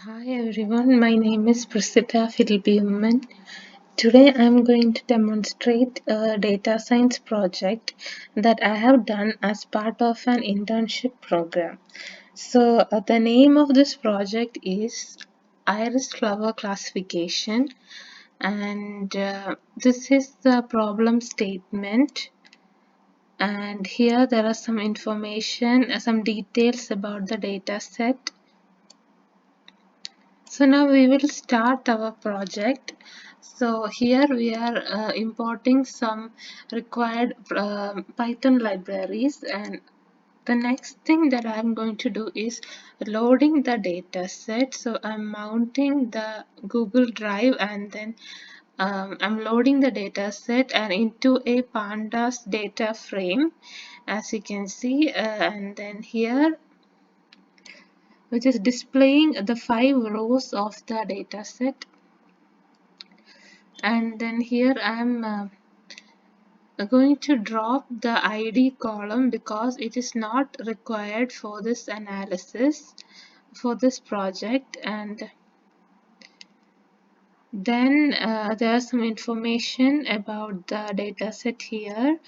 Hi everyone, my name is Prisita Philbioman. Today I'm going to demonstrate a data science project that I have done as part of an internship program. So the name of this project is Iris Flower Classification, and this is the problem statement. And here there are some information, some details about the data set. So now we will start our project. So here we are importing some required Python libraries, and the next thing that I'm going to do is loading the data set. So I'm mounting the Google Drive, and then I'm loading the data set and into a Pandas data frame, as you can see, and then here, which is displaying the 5 rows of the data set. And then here I am going to drop the ID column because it is not required for this analysis for this project. And then there's some information about the data set here.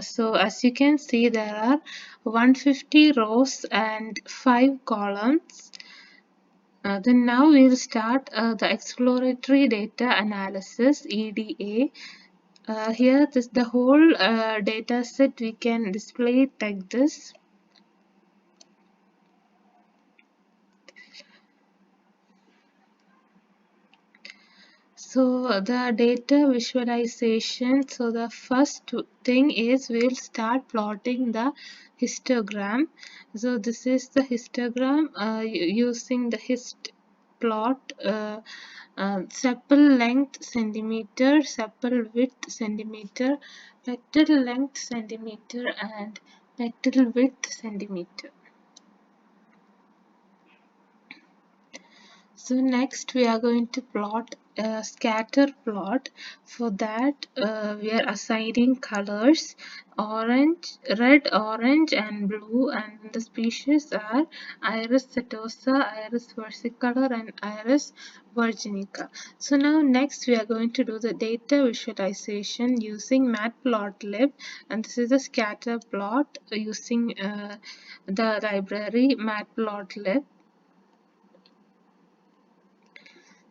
So as you can see, there are 150 rows and 5 columns. Then now we'll start the exploratory data analysis EDA. Here the whole data set we can display it like this. So the data visualization, so the first thing is we'll start plotting the histogram. So this is the histogram using the hist plot, sepal length centimeter, sepal width centimeter, petal length centimeter, and petal width centimeter. So next we are going to plot a scatter plot. For that we are assigning colors: orange, red, orange and blue, and the species are Iris setosa, Iris versicolor and Iris virginica. So now next we are going to do the data visualization using Matplotlib, and this is a scatter plot using the library Matplotlib.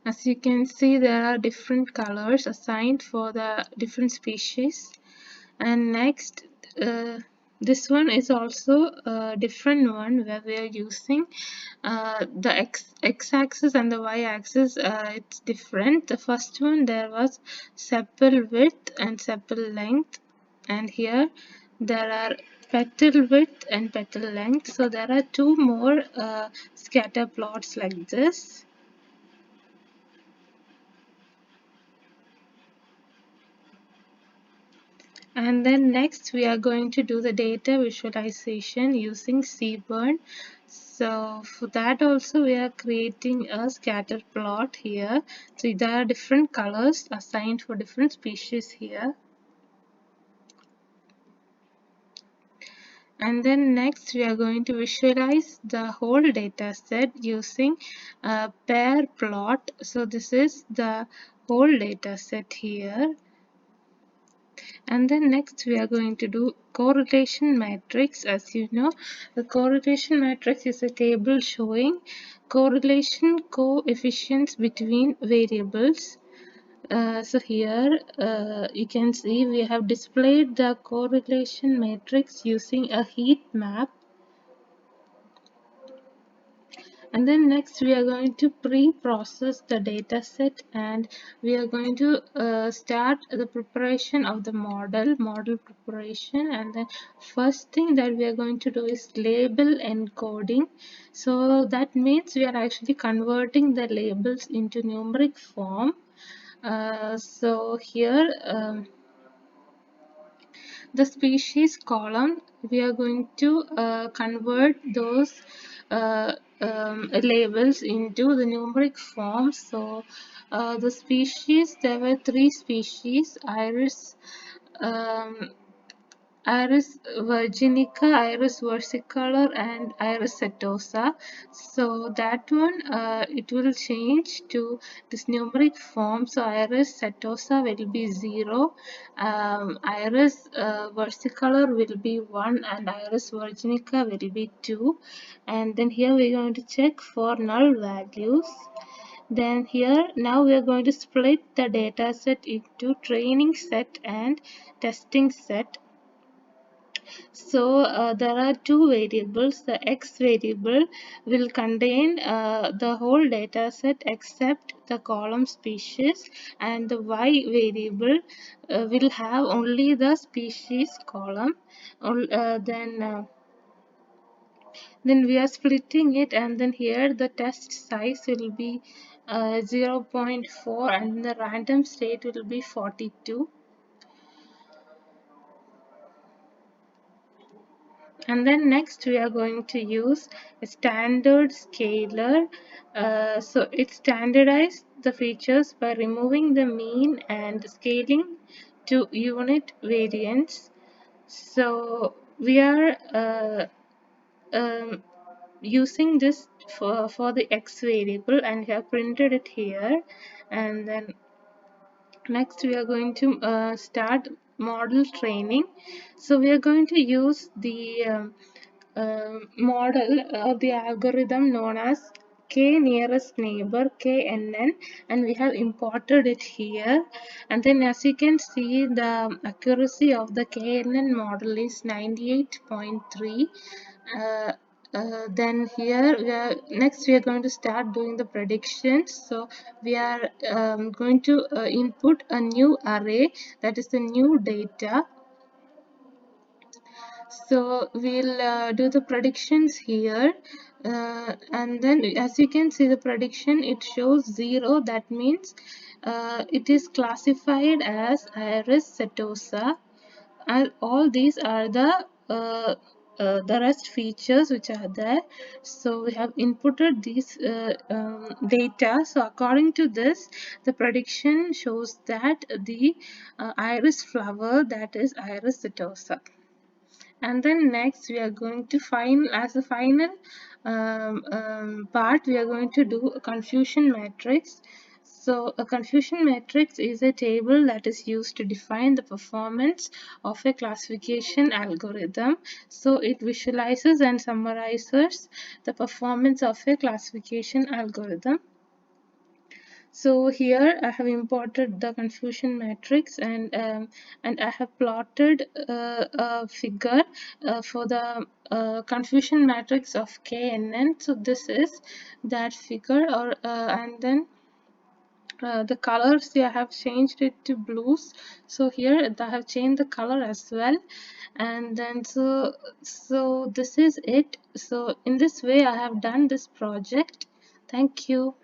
As you can see, there are different colors assigned for the different species. And next, this one is also a different one where we are using the x-axis and the y-axis. It's different. The first one, there was sepal width and sepal length, and here there are petal width and petal length. So there are two more scatter plots like this. And then next we are going to do the data visualization using Seaborn. So for that also we are creating a scatter plot here. So there are different colors assigned for different species here. And then next we are going to visualize the whole data set using a pair plot. So this is the whole data set here. And then next we are going to do correlation matrix. As you know, the correlation matrix is a table showing correlation coefficients between variables. So here you can see we have displayed the correlation matrix using a heat map. And then next we are going to pre-process the data set, and we are going to start the preparation of the model preparation. And the first thing that we are going to do is label encoding. So that means we are actually converting the labels into numeric form. So here the species column, we are going to convert those labels into the numeric form. So the species, there were 3 species: Iris, iris virginica, iris versicolor, and iris setosa. So that one, it will change to this numeric form. So iris setosa will be 0, iris versicolor will be 1, and iris virginica will be 2. And then here we are going to check for null values. Then here now we are going to split the data set into training set and testing set. So there are two variables. The x variable will contain the whole data set except the column species, and the y variable will have only the species column. Then we are splitting it, and then here the test size will be 0.4, and the random state will be 42. And then next we are going to use a standard scaler. So it standardized the features by removing the mean and scaling to unit variance. So we are using this for the x variable, and we have printed it here. And then next we are going to start model training. So we are going to use the model of the algorithm known as K-nearest neighbor, KNN, and we have imported it here. And then as you can see, the accuracy of the KNN model is 98.3. Then here next we are going to start doing the predictions. So we are going to input a new array, that is the new data. So we'll do the predictions here, and then as you can see the prediction, it shows 0. That means it is classified as iris setosa, and all these are the rest features which are there. So we have inputted these data. So according to this, the prediction shows that the iris flower, that is iris setosa. And then next we are going to find, as a final part, we are going to do a confusion matrix. So a confusion matrix is a table that is used to define the performance of a classification algorithm. So it visualizes and summarizes the performance of a classification algorithm. So here I have imported the confusion matrix, and I have plotted a figure for the confusion matrix of KNN. So this is that figure, and then the colors, I have changed it to blues. So here I have changed the color as well. And then so this is it. So in this way I have done this project. Thank you.